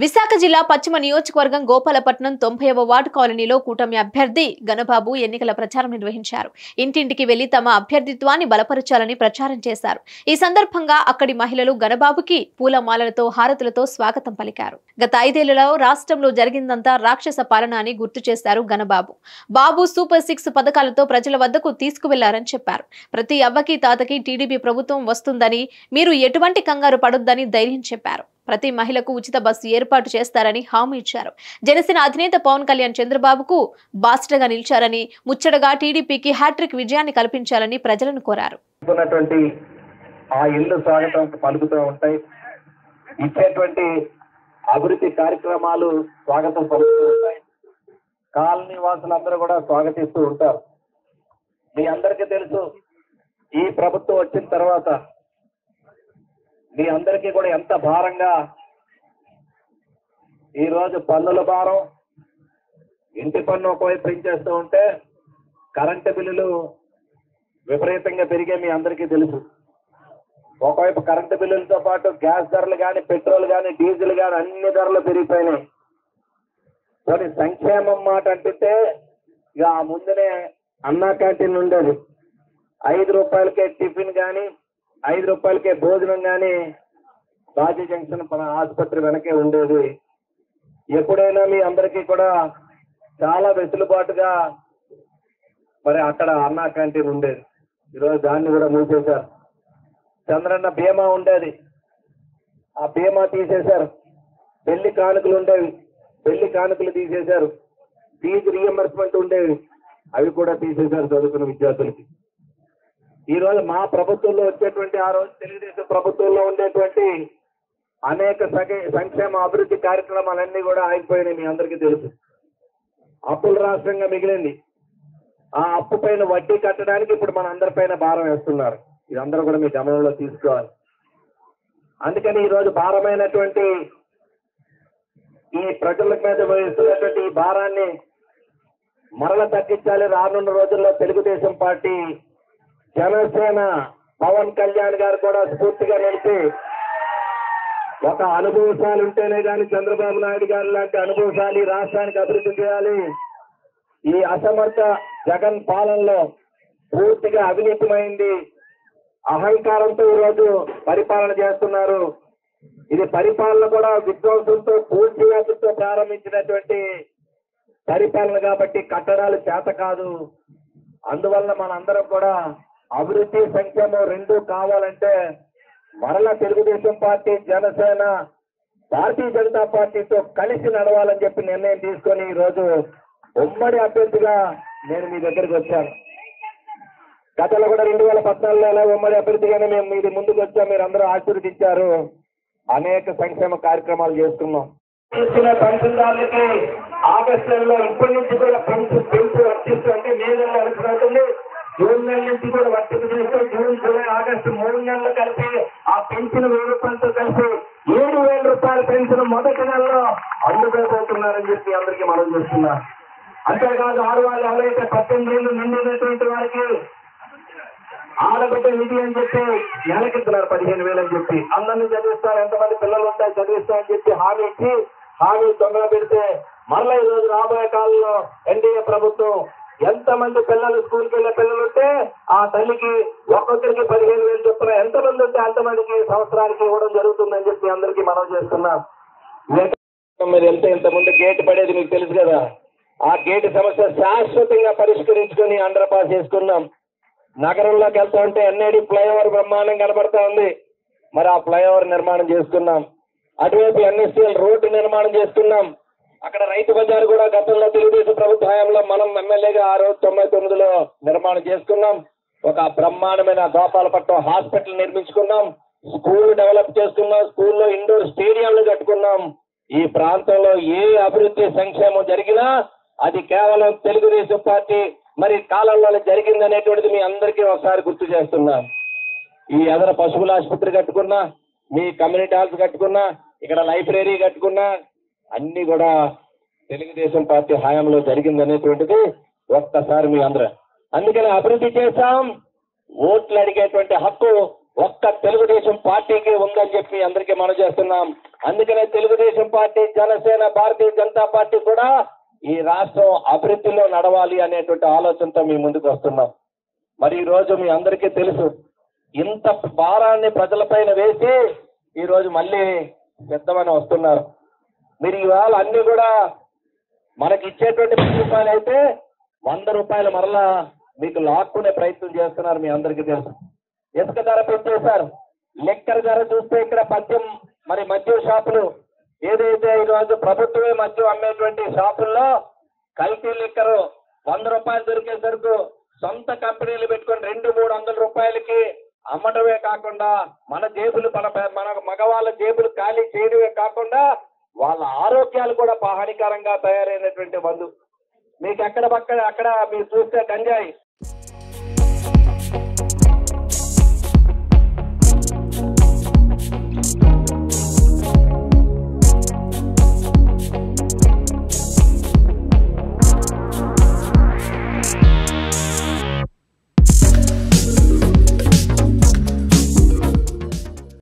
విశాఖ జిల్లా పశ్చిమ నియోజకవర్గం గోపాలపట్నం 90వ వార్డు కాలనీలో కూటమి అభ్యర్థి గణబాబు ఎన్నికల ప్రచారం నిర్వహించారు. ఇంటింటికి వెళ్లి తమ అభ్యర్థిత్వాన్ని బలపరచాలని ప్రచారం చేశారు. ఈ సందర్భంగా అక్కడి మహిళలు గణబాబుకి పూలమాలలతో హారతులతో స్వాగతం పలికారు. గత 5 ఏళ్లలో రాష్ట్రంలో జరిగిందంతా రాక్షస పాలన అని గుర్తు చేశారు గణబాబు. బాబు సూపర్ 6 పథకాలతో ప్రజల వద్దకు తీసుకువెళ్లారని చెప్పారు. ప్రతి అవ్వకి తాతకి టీడీపీ ప్రభుత్వం వస్తుందని, మీరు ఎటువంటి కంగారు పడొద్దని ధైర్యం చెప్పారు. ప్రతి మహిళకు ఉచిత బస్సు ఏర్పాటు చేస్తారని హామీ ఇచ్చారు. జనసేన అధినేత పవన్ కళ్యాణ్ చంద్రబాబుకు బాస్టర్గా నిలిచారని, ముచ్చటగా టీడీపీకి హ్యాట్రిక్ విజయాన్ని కల్పించాలని ప్రజలను కోరారు. ఆ ఇల్లు స్వాగతం పలుకుతూ ఉంటాయి. ఇచ్చేటువంటి అభివృద్ధి కార్యక్రమాలు స్వాగతం పలుకుతూ ఉంటాయి. కాలనీ వాసులందరూ కూడా స్వాగతిస్తూ ఉంటారు. మీ అందరికీ తెలుసు, ఈ ప్రభుత్వం వచ్చిన తర్వాత మీ అందరికీ కూడా ఎంత భారంగా ఈరోజు పన్నుల భారం, ఇంటి పన్ను ఒకవైపు పెంచేస్తూ ఉంటే కరెంటు బిల్లులు విపరీతంగా పెరిగే మీ అందరికీ తెలుసు. ఒకవైపు కరెంటు బిల్లులతో పాటు గ్యాస్ ధరలు కానీ, పెట్రోల్ కానీ, డీజిల్ కానీ అన్ని ధరలు పెరిగిపోయినాయి. కొన్ని సంక్షేమం మాట అంటుంటే ఇక ఆ ముందునే అన్నా క్యాంటీన్ ఉండేది. 5 రూపాయలకే టిఫిన్ కానీ, 5 రూపాయలకే భోజనం కానీ బాజీ జంక్షన్ మన ఆసుపత్రి వెనకే ఉండేది. ఎప్పుడైనా మీ అందరికీ కూడా చాలా వెసులుబాటుగా మరి అక్కడ అన్నా క్యాంటీన్ ఉండేది. ఈరోజు దాన్ని కూడా మూసేశారు. చంద్రన్న బీమా ఉండేది, ఆ బీమా తీసేశారు. పెళ్లి కానుకలు ఉండేవి, పెళ్లి కానుకలు తీసేశారు. ఫీజు రీఎంబర్స్మెంట్ ఉండేవి, అవి కూడా తీసేశారు చదువుకున్న విద్యార్థులకి. ఈ రోజు మా ప్రభుత్వంలో వచ్చేటువంటి, ఆ రోజు తెలుగుదేశం ప్రభుత్వంలో ఉండేటువంటి అనేక సంక్షేమ అభివృద్ధి కార్యక్రమాలన్నీ కూడా ఆగిపోయినాయి. మీ అందరికీ తెలుసు. అప్పుల రాష్ట్రంగా మిగిలింది. ఆ అప్పు పైన వడ్డీ కట్టడానికి ఇప్పుడు మన అందరిపైన భారం వేస్తున్నారు. ఇదందరూ కూడా మీ గమనంలో తీసుకోవాలి. అందుకని ఈరోజు భారమైనటువంటి ఈ ప్రజల మీద వేస్తున్నటువంటి ఈ భారాన్ని మరల తగ్గించాలి. రానున్న రోజుల్లో తెలుగుదేశం పార్టీ, జనసేన, పవన్ కళ్యాణ్ గారు కూడా స్ఫూర్తిగా నిలిచి ఒక అనుభవశాలు ఉంటేనే కానీ చంద్రబాబు నాయుడు గారు లాంటి అనుభవశాలి రాష్ట్రానికి అభివృద్ధి చేయాలి. ఈ అసమర్థ జగన్ పాలనలో పూర్తిగా అవినీతిమైంది, అహంకారంతో ఈరోజు పరిపాలన చేస్తున్నారు. ఇది పరిపాలన కూడా విధ్వంసంతో, పూర్తివ్యాధులతో ప్రారంభించినటువంటి పరిపాలన కాబట్టి కట్టడాలు చేత కాదు. అందువల్ల మనందరం కూడా అభివృద్ధి, సంక్షేమం రెండూ కావాలంటే మరలా తెలుగుదేశం పార్టీ, జనసేన, భారతీయ జనతా పార్టీతో కలిసి నడవాలని చెప్పి నిర్ణయం తీసుకొని ఈరోజు ఉమ్మడి అభ్యర్థిగా నేను మీ దగ్గరికి వచ్చాను. గతంలో కూడా 2014లో ఉమ్మడి అభ్యర్థిగానే మేము మీది ముందుకు వచ్చాం. మీరు అందరూ ఆశీర్వదించారు. అనేక సంక్షేమ కార్యక్రమాలు చేసుకున్నాం. ఇచ్చిన పెన్షన్దారులకి ఆగస్టు నెలలో ఇప్పటి నుంచి కూడా పెంచు వర్తిస్తూ, అంటే మే నెలలో అనుకున్నట్టుంది, జూన్ నెల నుంచి కూడా వర్తింపు చేస్తూ జూన్, జూలై, ఆగస్టు 3 నెలలు కలిపి ఆ పెన్షన్ 1000 రూపాయలతో కలిపి 7000 రూపాయల పెన్షన్ మొదటి నెలలో అందుకోబోతున్నారని చెప్పి అందరికీ మనం చేస్తున్నా. అంతేకాదు ఆడవాళ్ళు ఎవరైతే 18 ఏళ్ళు నిండినటువంటి వారికి ఆడబిడ్డ నిధి అని చెప్పి నెలకిస్తున్నారు 15,000 అని చెప్పి. అందరినీ చదివిస్తారు, ఎంతమంది పిల్లలు ఉంటాయి చదివిస్తా అని చెప్పి హామీ ఇచ్చి హామీ తొందర పెడితే మరలా ఈ రోజు రాబోయే కాలంలో ఎన్డీఏ ప్రభుత్వం ఎంతమంది పిల్లలు స్కూల్కి వెళ్ళే పిల్లలు ఉంటే ఆ తల్లికి ఒక్కొక్కరికి 15,000 చొప్పున ఎంతమంది ఉంటే అంతమందికి సంవత్సరానికి ఇవ్వడం జరుగుతుందని చెప్పి అందరికీ మనం చేస్తున్నాం. మీరు ఇంతకుముందు గేటు పడేది మీకు తెలుసు కదా. ఆ గేటు సమస్య శాశ్వతంగా పరిష్కరించుకొని అండర్ పాస్ చేసుకున్నాం. నగరంలోకి వెళ్తా ఉంటే ఎన్ఐడి ఫ్లైఓవర్ బ్రహ్మాండం కనబడతా ఉంది. మరి ఆ ఫ్లైఓవర్ నిర్మాణం చేసుకున్నాం. అటువైపు ఎన్ఎస్సీఎల్ రోడ్డు నిర్మాణం చేసుకున్నాం. అక్కడ రైతు బజార్ కూడా గతంలో తెలుగుదేశం ప్రభుత్వ హయాంలో మనం ఎమ్మెల్యేగా ఆ రోజు 99లో నిర్మాణం చేసుకున్నాం. ఒక బ్రహ్మాండమైన గోపాలపట్నం హాస్పిటల్ నిర్మించుకున్నాం. స్కూల్ డెవలప్ చేసుకున్నాం. స్కూల్లో ఇండోర్ స్టేడియంలు కట్టుకున్నాం. ఈ ప్రాంతంలో ఏ అభివృద్ధి సంక్షేమం జరిగినా అది కేవలం తెలుగుదేశం పార్టీ మరి కాలంలో జరిగిందనేటువంటిది మీ అందరికీ ఒకసారి గుర్తు చేస్తున్నా. ఈ ఎదర పశువుల ఆసుపత్రి కట్టుకున్నా, మీ కమ్యూనిటీ హాల్స్ కట్టుకున్నా, ఇక్కడ లైబ్రరీ కట్టుకున్నా, అన్ని కూడా తెలుగుదేశం పార్టీ హయాంలో జరిగిందనేటువంటిది ఒక్కసారి మీ అందరూ. అందుకని అభివృద్ధి చేశాం. ఓట్లు అడిగేటువంటి హక్కు ఒక్క తెలుగుదేశం పార్టీకి ఉందని చెప్పి అందరికీ మనం చేస్తున్నాం. అందుకనే తెలుగుదేశం పార్టీ, జనసేన, భారతీయ జనతా పార్టీ కూడా ఈ రాష్ట్రం అభివృద్ధిలో నడవాలి అనేటువంటి ఆలోచనతో మీ ముందుకు వస్తున్నాం. మరి ఈ రోజు మీ అందరికీ తెలుసు, ఇంత భారాన్ని ప్రజలపైన వేసి ఈ రోజు మళ్ళీ పెద్దమని వస్తున్నారు. మీరు ఇవాళ అన్ని కూడా మనకి ఇచ్చేటువంటి 10 రూపాయలు అయితే 100 రూపాయలు మరలా మీకు లాక్కునే ప్రయత్నం చేస్తున్నారు. మీ అందరికీ తెలుసు. ఇసుక ధర పెంచేశారు. లిక్కర్ ధర చూస్తే ఇక్కడ మద్యం షాపులు ఏదైతే ఈరోజు ప్రభుత్వమే మద్యం అమ్మేటువంటి షాపుల్లో కల్తీ లిక్కరు 100 రూపాయలు దొరికే సరుకు సొంత కంపెనీలు పెట్టుకొని 200-300 రూపాయలకి అమ్మడమే కాకుండా మన జేబులు మన మగవాళ్ళ జేబులు ఖాళీ చేయడమే కాకుండా వాళ్ళ ఆరోగ్యాలు కూడా హానికరంగా తయారైనటువంటి మందు. మీకు అక్కడ మీరు చూస్తే గంజాయి